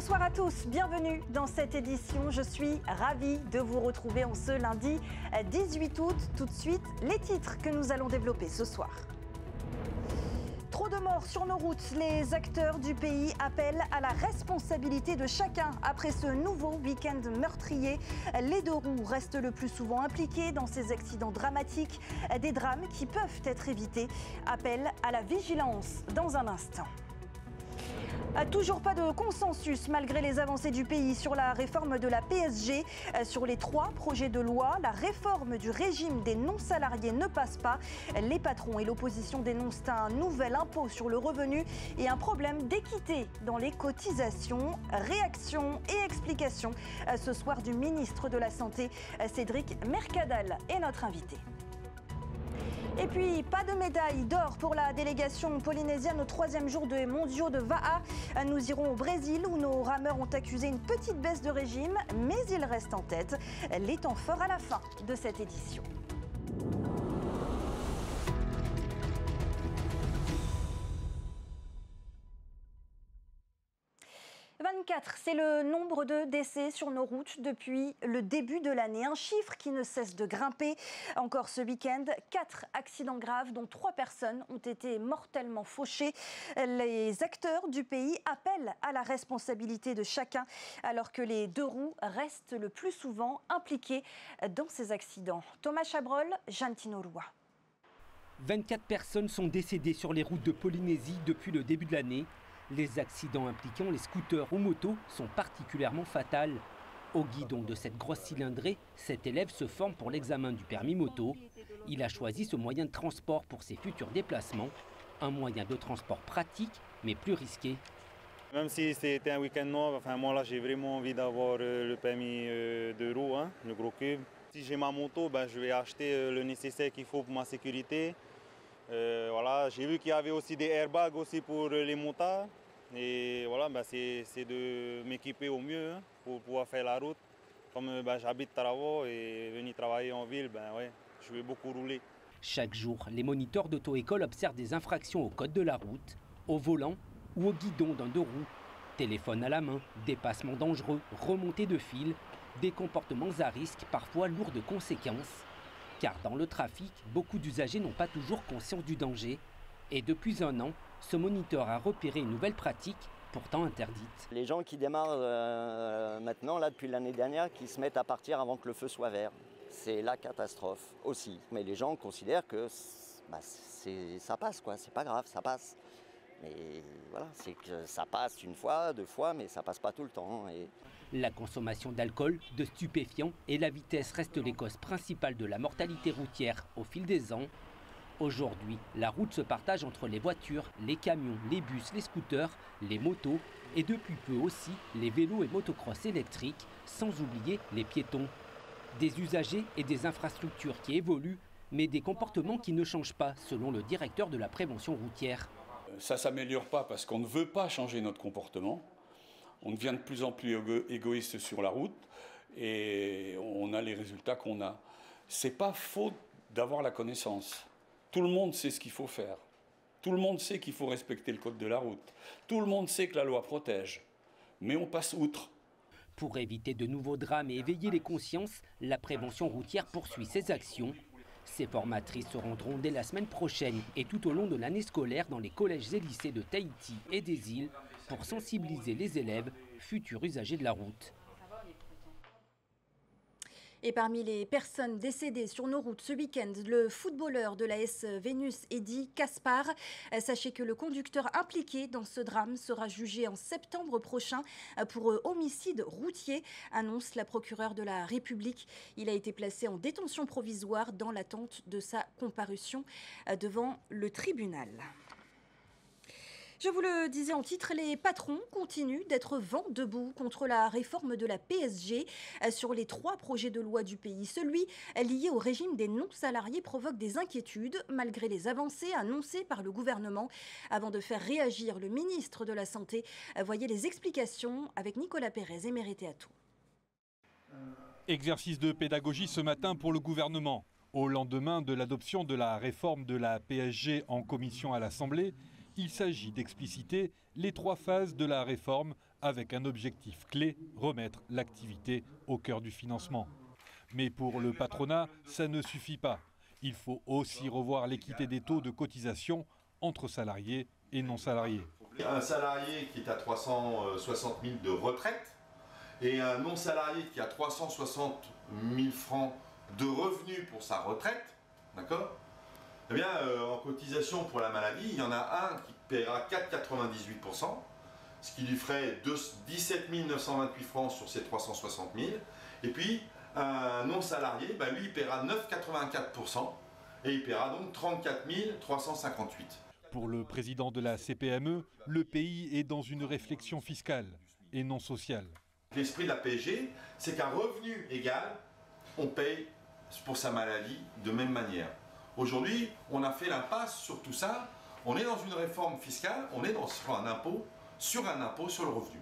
Bonsoir à tous, bienvenue dans cette édition. Je suis ravie de vous retrouver en ce lundi 18 août. Tout de suite, les titres que nous allons développer ce soir. Trop de morts sur nos routes. Les acteurs du pays appellent à la responsabilité de chacun après ce nouveau week-end meurtrier. Les deux roues restent le plus souvent impliqués dans ces accidents dramatiques. Des drames qui peuvent être évités. Appel à la vigilance dans un instant. Toujours pas de consensus malgré les avancées du pays sur la réforme de la PSG. Sur les 3 projets de loi, la réforme du régime des non-salariés ne passe pas. Les patrons et l'opposition dénoncent un nouvel impôt sur le revenu et un problème d'équité dans les cotisations. Réaction et explication ce soir du ministre de la Santé, Cédric Mercadal, est notre invité. Et puis, pas de médaille d'or pour la délégation polynésienne au 3e jour des mondiaux de Va'a. Nous irons au Brésil où nos rameurs ont accusé une petite baisse de régime, mais ils restent en tête. Les temps forts à la fin de cette édition. C'est le nombre de décès sur nos routes depuis le début de l'année. Un chiffre qui ne cesse de grimper. Encore ce week-end, 4 accidents graves dont 3 personnes ont été mortellement fauchées. Les acteurs du pays appellent à la responsabilité de chacun alors que les deux roues restent le plus souvent impliqués dans ces accidents. Thomas Chabrol, Jeanne Tinoroa. 24 personnes sont décédées sur les routes de Polynésie depuis le début de l'année. Les accidents impliquant les scooters ou motos sont particulièrement fatals. Au guidon de cette grosse cylindrée, cet élève se forme pour l'examen du permis moto. Il a choisi ce moyen de transport pour ses futurs déplacements. Un moyen de transport pratique, mais plus risqué. Même si c'était un week-end noir, moi là j'ai vraiment envie d'avoir le permis de roue, le gros cube. Si j'ai ma moto, je vais acheter le nécessaire qu'il faut pour ma sécurité. Voilà, j'ai vu qu'il y avait aussi des airbags aussi pour les motards. Et voilà, c'est de m'équiper au mieux pour pouvoir faire la route. Comme j'habite Taravao et venir travailler en ville, je vais beaucoup rouler. Chaque jour, les moniteurs d'auto-école observent des infractions au code de la route, au volant ou au guidon d'un deux roues. Téléphone à la main, dépassement dangereux, remontée de fil, des comportements à risque parfois lourds de conséquences. Car dans le trafic, beaucoup d'usagers n'ont pas toujours conscience du danger. Et depuis un an, ce moniteur a repéré une nouvelle pratique, pourtant interdite. Les gens qui démarrent maintenant, là, depuis l'année dernière, qui se mettent à partir avant que le feu soit vert. C'est la catastrophe aussi. Mais les gens considèrent que ça passe, quoi. C'est pas grave, ça passe. Mais voilà, c'est que ça passe une fois, 2 fois, mais ça passe pas tout le temps. La consommation d'alcool, de stupéfiants et la vitesse restent les causes principales de la mortalité routière au fil des ans. Aujourd'hui, la route se partage entre les voitures, les camions, les bus, les scooters, les motos et depuis peu aussi les vélos et motocross électriques, sans oublier les piétons. Des usagers et des infrastructures qui évoluent, mais des comportements qui ne changent pas, selon le directeur de la prévention routière. Ça ne s'améliore pas parce qu'on ne veut pas changer notre comportement. On devient de plus en plus égoïste sur la route et on a les résultats qu'on a. C'est pas faute d'avoir la connaissance. Tout le monde sait ce qu'il faut faire. Tout le monde sait qu'il faut respecter le code de la route. Tout le monde sait que la loi protège. Mais on passe outre. Pour éviter de nouveaux drames et éveiller les consciences, la prévention routière poursuit ses actions. Ces formatrices se rendront dès la semaine prochaine et tout au long de l'année scolaire dans les collèges et lycées de Tahiti et des îles pour sensibiliser les élèves, futurs usagers de la route. Et parmi les personnes décédées sur nos routes ce week-end, le footballeur de l'AS Vénus, Eddy Caspar. Sachez que le conducteur impliqué dans ce drame sera jugé en septembre prochain pour homicide routier, annonce la procureure de la République. Il a été placé en détention provisoire dans l'attente de sa comparution devant le tribunal. Je vous le disais en titre, les patrons continuent d'être vent debout contre la réforme de la PSG sur les 3 projets de loi du pays. Celui lié au régime des non-salariés provoque des inquiétudes malgré les avancées annoncées par le gouvernement. Avant de faire réagir le ministre de la Santé, voyez les explications avec Nicolas Pérez et Mérité Atou. Exercice de pédagogie ce matin pour le gouvernement. Au lendemain de l'adoption de la réforme de la PSG en commission à l'Assemblée, il s'agit d'expliciter les 3 phases de la réforme avec un objectif clé, remettre l'activité au cœur du financement. Mais pour le patronat, ça ne suffit pas. Il faut aussi revoir l'équité des taux de cotisation entre salariés et non salariés. Un salarié qui est à 360 000 de retraite et un non salarié qui a 360 000 francs de revenus pour sa retraite, d'accord ? Eh bien, en cotisation pour la maladie, il y en a un qui paiera 4,98%, ce qui lui ferait 17 928 francs sur ses 360 000. Et puis, un non salarié, lui, il paiera 9,84% et il paiera donc 34 358. Pour le président de la CPME, le pays est dans une réflexion fiscale et non sociale. L'esprit de la PSG, c'est qu'un revenu égal, on paye pour sa maladie de même manière. Aujourd'hui, on a fait l'impasse sur tout ça. On est dans une réforme fiscale, on est sur un impôt sur le revenu.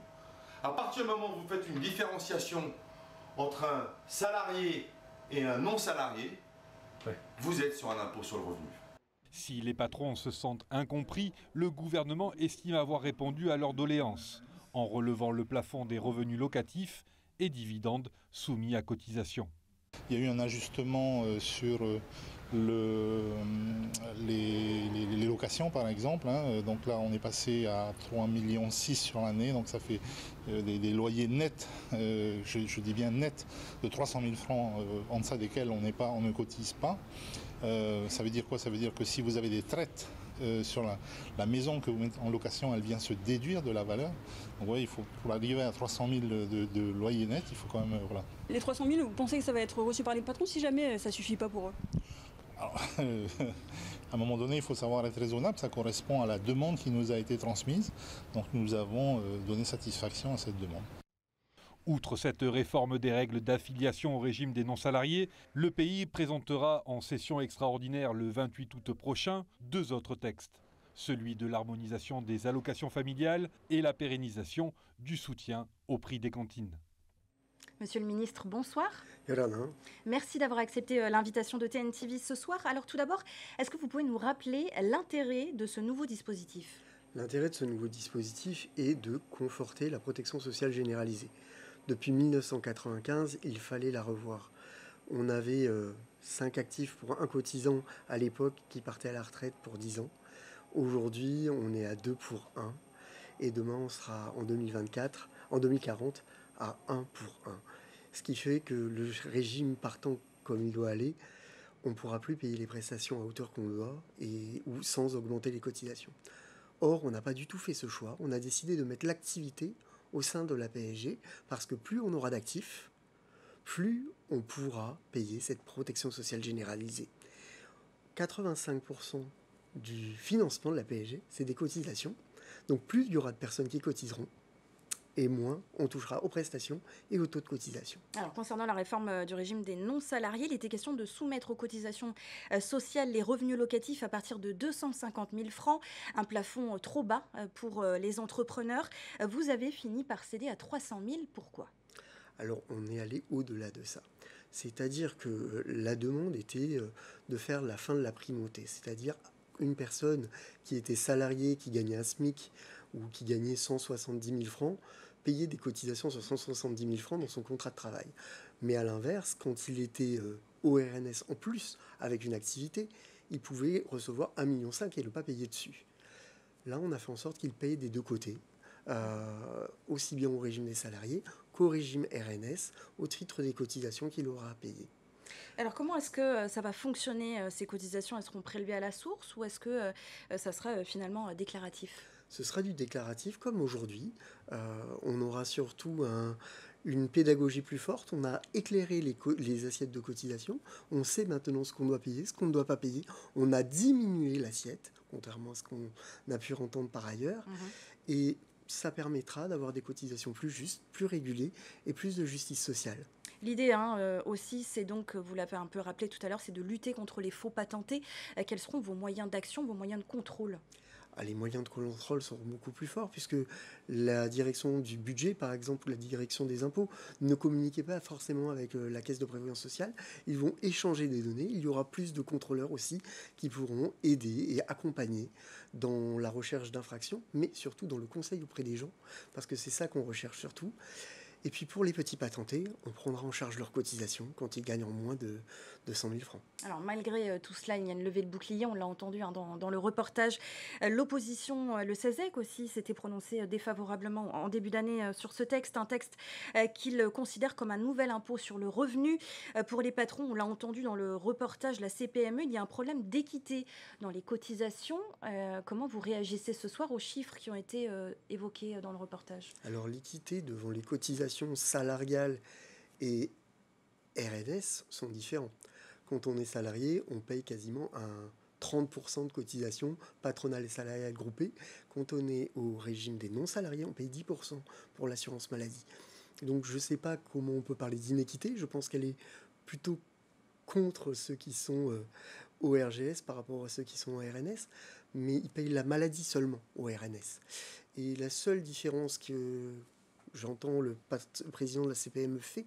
À partir du moment où vous faites une différenciation entre un salarié et un non salarié, vous êtes sur un impôt sur le revenu. Si les patrons se sentent incompris, le gouvernement estime avoir répondu à leurs doléances en relevant le plafond des revenus locatifs et dividendes soumis à cotisation. Il y a eu un ajustement sur les locations par exemple. Donc là on est passé à 3,6 millions sur l'année, donc ça fait des loyers nets, je dis bien nets, de 300 000 francs en deçà desquels on ne cotise pas. Ça veut dire quoi? Ça veut dire que si vous avez des traites sur la maison que vous mettez en location, elle vient se déduire de la valeur. Donc ouais, il faut, pour arriver à 300 000 de loyer net, il faut quand même... voilà. Les 300 000, vous pensez que ça va être reçu par les patrons si jamais ça ne suffit pas pour eux? Alors, à un moment donné, il faut savoir être raisonnable, ça correspond à la demande qui nous a été transmise. Donc nous avons donné satisfaction à cette demande. Outre cette réforme des règles d'affiliation au régime des non-salariés, le pays présentera en session extraordinaire le 28 août prochain 2 autres textes. Celui de l'harmonisation des allocations familiales et la pérennisation du soutien au prix des cantines. Monsieur le ministre, bonsoir. Yorana. Merci d'avoir accepté l'invitation de TNTV ce soir. Alors tout d'abord, est-ce que vous pouvez nous rappeler l'intérêt de ce nouveau dispositif? L'intérêt de ce nouveau dispositif est de conforter la protection sociale généralisée. Depuis 1995, il fallait la revoir. On avait 5 actifs pour un cotisant à l'époque qui partait à la retraite pour 10 ans. Aujourd'hui, on est à 2 pour 1. Et demain, on sera en 2040, à 1 pour 1. Ce qui fait que le régime partant comme il doit aller, on ne pourra plus payer les prestations à hauteur qu'on doit ou sans augmenter les cotisations. Or, on n'a pas du tout fait ce choix. On a décidé de mettre l'activité au sein de la PSG, parce que plus on aura d'actifs, plus on pourra payer cette protection sociale généralisée. 85% du financement de la PSG, c'est des cotisations. Donc plus il y aura de personnes qui cotiseront, et moins on touchera aux prestations et au taux de cotisation. Alors, concernant la réforme du régime des non-salariés, il était question de soumettre aux cotisations sociales les revenus locatifs à partir de 250 000 francs, un plafond trop bas pour les entrepreneurs. Vous avez fini par céder à 300 000, pourquoi? Alors, on est allé au-delà de ça. C'est-à-dire que la demande était de faire la fin de la primauté, c'est-à-dire une personne qui était salariée, qui gagnait un SMIC ou qui gagnait 170 000 francs, payer des cotisations sur 170 000 francs dans son contrat de travail. Mais à l'inverse, quand il était au RNS en plus, avec une activité, il pouvait recevoir 1,5 million et ne pas payer dessus. Là, on a fait en sorte qu'il paye des deux côtés, aussi bien au régime des salariés qu'au régime RNS, au titre des cotisations qu'il aura à payer. Alors comment est-ce que ça va fonctionner, ces cotisations? Elles seront prélevées à la source ou est-ce que ça sera finalement déclaratif? Ce sera du déclaratif comme aujourd'hui. On aura surtout une pédagogie plus forte. On a éclairé les assiettes de cotisation. On sait maintenant ce qu'on doit payer, ce qu'on ne doit pas payer. On a diminué l'assiette, contrairement à ce qu'on a pu entendre par ailleurs. Et ça permettra d'avoir des cotisations plus justes, plus régulées et plus de justice sociale. L'idée aussi, c'est donc, vous l'avez un peu rappelé tout à l'heure, c'est de lutter contre les faux patentés. Quels seront vos moyens d'action, vos moyens de contrôle? les moyens de contrôle sont beaucoup plus forts, puisque la direction du budget, par exemple, ou la direction des impôts, ne communiquait pas forcément avec la caisse de prévoyance sociale. Ils vont échanger des données. Il y aura plus de contrôleurs aussi qui pourront aider et accompagner dans la recherche d'infractions, mais surtout dans le conseil auprès des gens, parce que c'est ça qu'on recherche surtout. Et puis pour les petits patentés, on prendra en charge leurs cotisations quand ils gagnent en moins de 100 000 francs. Alors malgré tout cela, il y a une levée de bouclier, on l'a entendu dans le reportage. L'opposition, le CESEC aussi, s'était prononcé défavorablement en début d'année sur ce texte, un texte qu'il considère comme un nouvel impôt sur le revenu. Pour les patrons, on l'a entendu dans le reportage, la CPME, il y a un problème d'équité dans les cotisations. Comment vous réagissez ce soir aux chiffres qui ont été évoqués dans le reportage? Alors l'équité devant les cotisations salariales et RNS sont différents. Quand on est salarié, on paye quasiment un 30% de cotisations patronales et salariales groupées. Quand on est au régime des non-salariés, on paye 10% pour l'assurance maladie. Donc je ne sais pas comment on peut parler d'inéquité. Je pense qu'elle est plutôt contre ceux qui sont au RGS par rapport à ceux qui sont au RNS. Mais ils payent la maladie seulement au RNS. Et la seule différence que j'entends le président de la CPME fait,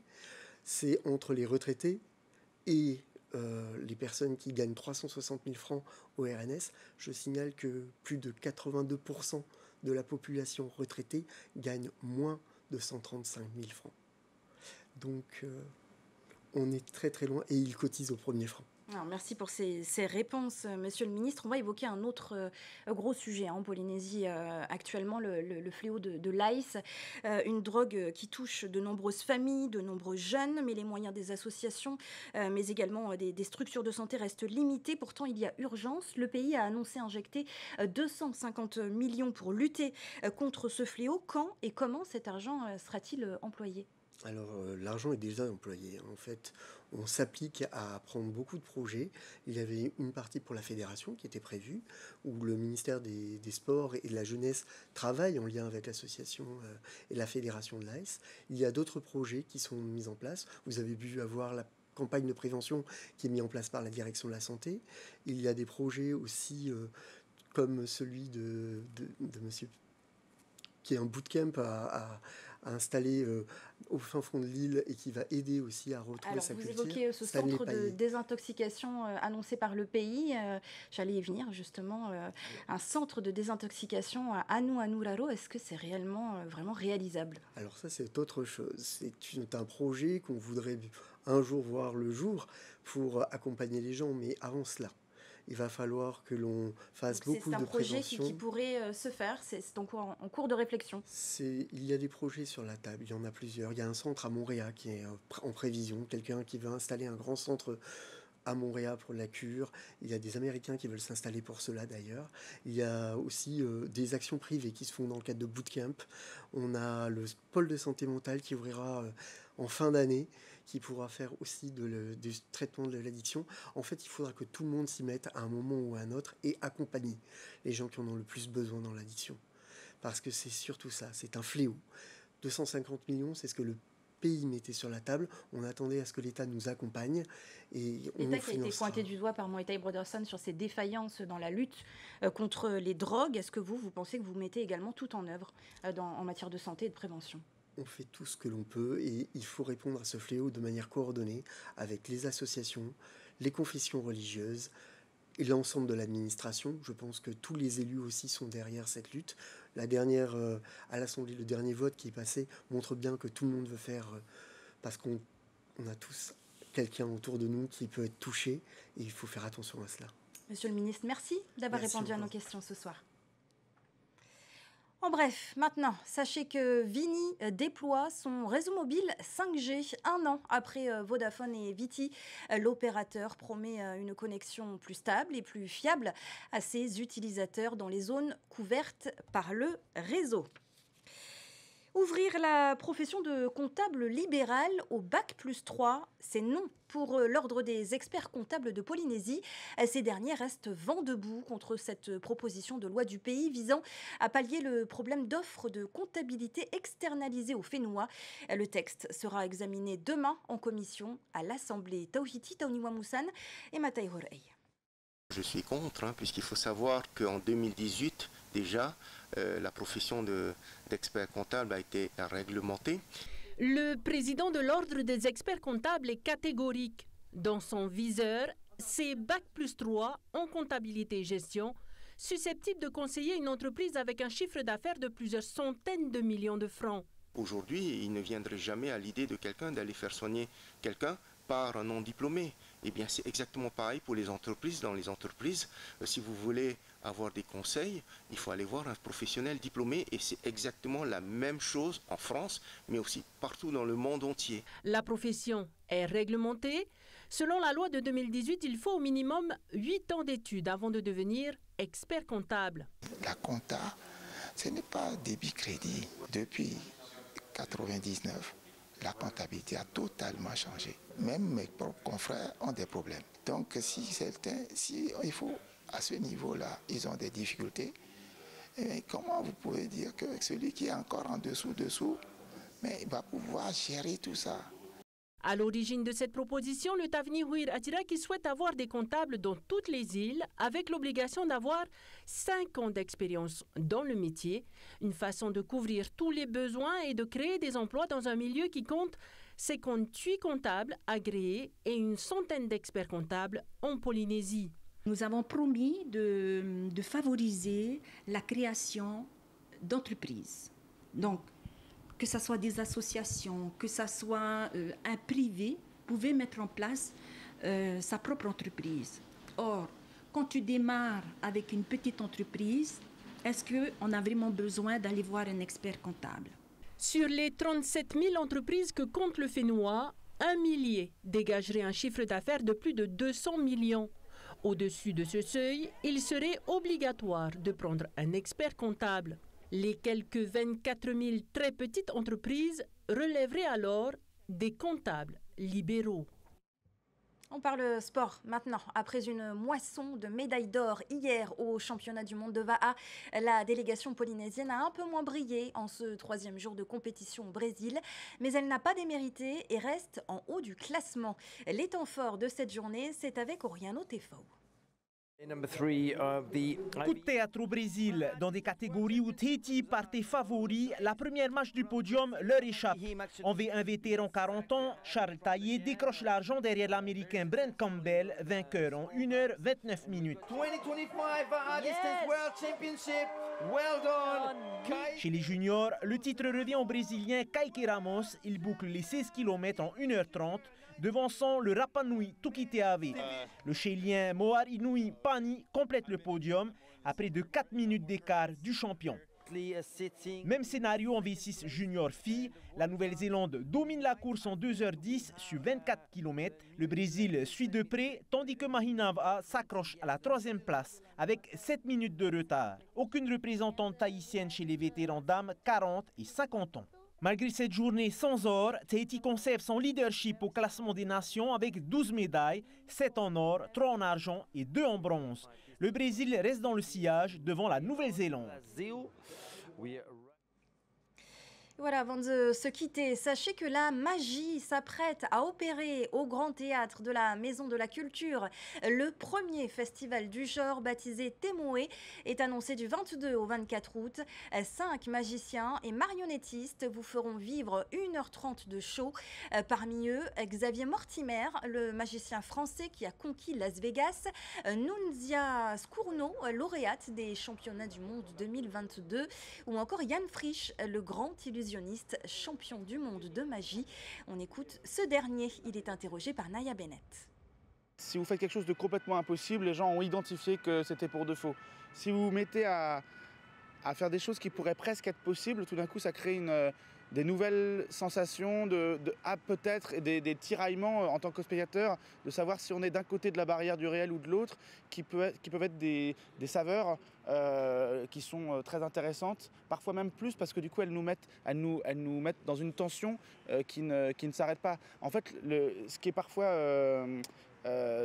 c'est entre les retraités et les personnes qui gagnent 360 000 francs au RNS. Je signale que plus de 82% de la population retraitée gagne moins de 135 000 francs. Donc on est très très loin et ils cotisent au premier franc. Alors, merci pour ces réponses, Monsieur le Ministre. On va évoquer un autre gros sujet en Polynésie actuellement, le fléau de l'ice, une drogue qui touche de nombreuses familles, de nombreux jeunes, mais les moyens des associations, mais également des structures de santé restent limités. Pourtant, il y a urgence. Le pays a annoncé injecter 250 millions pour lutter contre ce fléau. Quand et comment cet argent sera-t-il employé ? Alors, l'argent est déjà employé. En fait, on s'applique à prendre beaucoup de projets. Il y avait une partie pour la fédération qui était prévue, où le ministère des Sports et de la Jeunesse travaille en lien avec l'association et la fédération de l'AS. Il y a d'autres projets qui sont mis en place. Vous avez pu avoir la campagne de prévention qui est mise en place par la direction de la santé. Il y a des projets aussi comme celui de monsieur qui est un bootcamp à installer au fin fond de l'île et qui va aider aussi à retrouver sa culture. Vous évoquez ce centre de désintoxication annoncé par le pays. J'allais y venir justement. Un centre de désintoxication à Anuanuraro, est-ce que c'est réellement vraiment réalisable? Alors ça, c'est autre chose. C'est un projet qu'on voudrait un jour voir le jour pour accompagner les gens. Mais avant cela, il va falloir que l'on fasse beaucoup de prévention. C'est un projet qui pourrait se faire, c'est en cours de réflexion. Il y a des projets sur la table, il y en a plusieurs. Il y a un centre à Montréal qui est en prévision, quelqu'un qui veut installer un grand centre à Montréal pour la cure. Il y a des Américains qui veulent s'installer pour cela d'ailleurs. Il y a aussi des actions privées qui se font dans le cadre de bootcamp. On a le pôle de santé mentale qui ouvrira en fin d'année, qui pourra faire aussi du traitement de l'addiction. En fait, il faudra que tout le monde s'y mette à un moment ou à un autre et accompagner les gens qui en ont le plus besoin dans l'addiction. Parce que c'est surtout ça, c'est un fléau. 250 millions, c'est ce que le pays mettait sur la table. On attendait à ce que l'État nous accompagne. L'État qui a été pointé du doigt par Muay Thai Brotherson sur ses défaillances dans la lutte contre les drogues. Est-ce que vous pensez que vous mettez également tout en œuvre en matière de santé et de prévention ? On fait tout ce que l'on peut et il faut répondre à ce fléau de manière coordonnée avec les associations, les confessions religieuses et l'ensemble de l'administration. Je pense que tous les élus aussi sont derrière cette lutte. La dernière, à l'Assemblée, le dernier vote qui est passé montre bien que tout le monde veut faire, parce qu'on a tous quelqu'un autour de nous qui peut être touché et il faut faire attention à cela. Monsieur le ministre, merci d'avoir répondu à nos questions ce soir. En bref, maintenant, sachez que Vini déploie son réseau mobile 5G 1 an après Vodafone et Viti. L'opérateur promet une connexion plus stable et plus fiable à ses utilisateurs dans les zones couvertes par le réseau. Ouvrir la profession de comptable libéral au Bac+3, c'est non pour l'Ordre des experts comptables de Polynésie. Ces derniers restent vent debout contre cette proposition de loi du pays visant à pallier le problème d'offre de comptabilité externalisée au Fénois. Le texte sera examiné demain en commission à l'Assemblée. Tauhiti Tauniwamusan et Matai Horei. Je suis contre, puisqu'il faut savoir qu'en 2018, déjà, la profession d'expert comptable a été réglementée. Le président de l'Ordre des experts comptables est catégorique. Dans son viseur, c'est Bac+3 en comptabilité et gestion, susceptible de conseiller une entreprise avec un chiffre d'affaires de plusieurs centaines de millions de francs. Aujourd'hui, il ne viendrait jamais à l'idée de quelqu'un d'aller faire soigner quelqu'un par un non-diplômé. Eh bien, c'est exactement pareil pour les entreprises. Dans les entreprises, si vous voulez avoir des conseils, il faut aller voir un professionnel diplômé et c'est exactement la même chose en France, mais aussi partout dans le monde entier. La profession est réglementée. Selon la loi de 2018, il faut au minimum 8 ans d'études avant de devenir expert comptable. La compta, ce n'est pas débit-crédit. Depuis 1999, la comptabilité a totalement changé. Même mes propres confrères ont des problèmes. Donc si il faut à ce niveau-là, ils ont des difficultés, comment vous pouvez dire que celui qui est encore en dessous, mais il va pouvoir gérer tout ça? À l'origine de cette proposition, le Tavenir Attira qui souhaite avoir des comptables dans toutes les îles avec l'obligation d'avoir 5 ans d'expérience dans le métier, une façon de couvrir tous les besoins et de créer des emplois dans un milieu qui compte 58 comptables agréés et une centaine d'experts comptables en Polynésie. Nous avons promis de favoriser la création d'entreprises. Donc, que ce soit des associations, que ce soit un privé, pouvait mettre en place sa propre entreprise. Or, quand tu démarres avec une petite entreprise, est-ce qu'on a vraiment besoin d'aller voir un expert comptable? Sur les 37 000 entreprises que compte le Fénois, 1 millier dégagerait un chiffre d'affaires de plus de 200 millions. Au-dessus de ce seuil, il serait obligatoire de prendre un expert comptable. Les quelques 24 000 très petites entreprises relèveraient alors des comptables libéraux. On parle sport maintenant. Après une moisson de médailles d'or hier au championnat du monde de Va'a, la délégation polynésienne a un peu moins brillé en ce 3e jour de compétition au Brésil, mais elle n'a pas démérité et reste en haut du classement. Les temps forts de cette journée, c'est avec Oriano Tefau. Coup de théâtre au Brésil, dans des catégories où Tahiti partait favori, la première marche du podium leur échappe. En V1 vétéran 40 ans, Charles Taillé décroche l'argent derrière l'Américain Brent Campbell, vainqueur en 1h29 minutes. 2025 Va'a Distance World Championship, well done! Chez les juniors, le titre revient au Brésilien Kaique Ramos. Il boucle les 16 km en 1h30. Devançant le Rapa Nui Tukiteave. Le Chilien Moar Inui Pani complète le podium à près de 4 minutes d'écart du champion. Même scénario en V6 junior filles. La Nouvelle-Zélande domine la course en 2h10 sur 24 km. Le Brésil suit de près, tandis que Mahinava s'accroche à la 3e place avec 7 minutes de retard. Aucune représentante tahitienne chez les vétérans dames 40 et 50 ans. Malgré cette journée sans or, Tahiti conserve son leadership au classement des nations avec 12 médailles, 7 en or, 3 en argent et 2 en bronze. Le Brésil reste dans le sillage devant la Nouvelle-Zélande. Voilà, avant de se quitter, sachez que la magie s'apprête à opérer au Grand Théâtre de la Maison de la Culture. Le premier festival du genre baptisé Temoé est annoncé du 22 au 24 août. 5 magiciens et marionnettistes vous feront vivre 1h30 de show. Parmi eux, Xavier Mortimer, le magicien français qui a conquis Las Vegas, Nunzia Scourno, lauréate des championnats du monde 2022, ou encore Yann Frisch, le grand illusionniste champion du monde de magie. On écoute ce dernier, il est interrogé par Naya Bennett. Si vous faites quelque chose de complètement impossible, les gens ont identifié que c'était pour de faux. Si vous vous mettez à faire des choses qui pourraient presque être possibles, tout d'un coup ça crée des nouvelles sensations, peut-être des tiraillements en tant que spectateur, de savoir si on est d'un côté de la barrière du réel ou de l'autre, qui peuvent être des saveurs qui sont très intéressantes, parfois même plus parce que du coup elles nous mettent dans une tension qui ne s'arrête pas. En fait, ce qui est parfois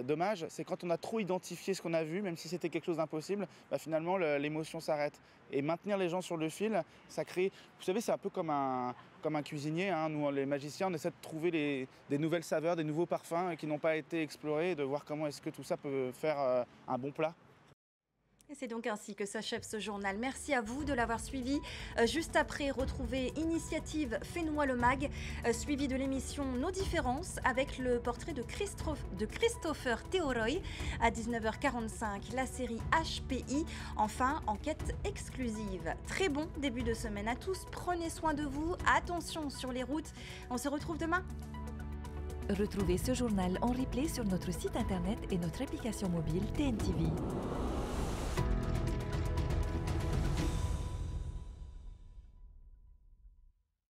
dommage, c'est quand on a trop identifié ce qu'on a vu, même si c'était quelque chose d'impossible, finalement l'émotion s'arrête. Et maintenir les gens sur le fil, ça crée... Vous savez, c'est un peu comme un cuisinier. Hein. Nous, les magiciens, on essaie de trouver des nouvelles saveurs, des nouveaux parfums qui n'ont pas été explorés, et de voir comment est-ce que tout ça peut faire un bon plat. C'est donc ainsi que s'achève ce journal. Merci à vous de l'avoir suivi. Juste après, retrouvez Initiative Fais-nous le Mag, suivi de l'émission Nos différences avec le portrait de Christopher Theoroy. À 19h45, la série HPI. Enfin, enquête exclusive. Très bon début de semaine à tous. Prenez soin de vous. Attention sur les routes. On se retrouve demain. Retrouvez ce journal en replay sur notre site internet et notre application mobile TNTV.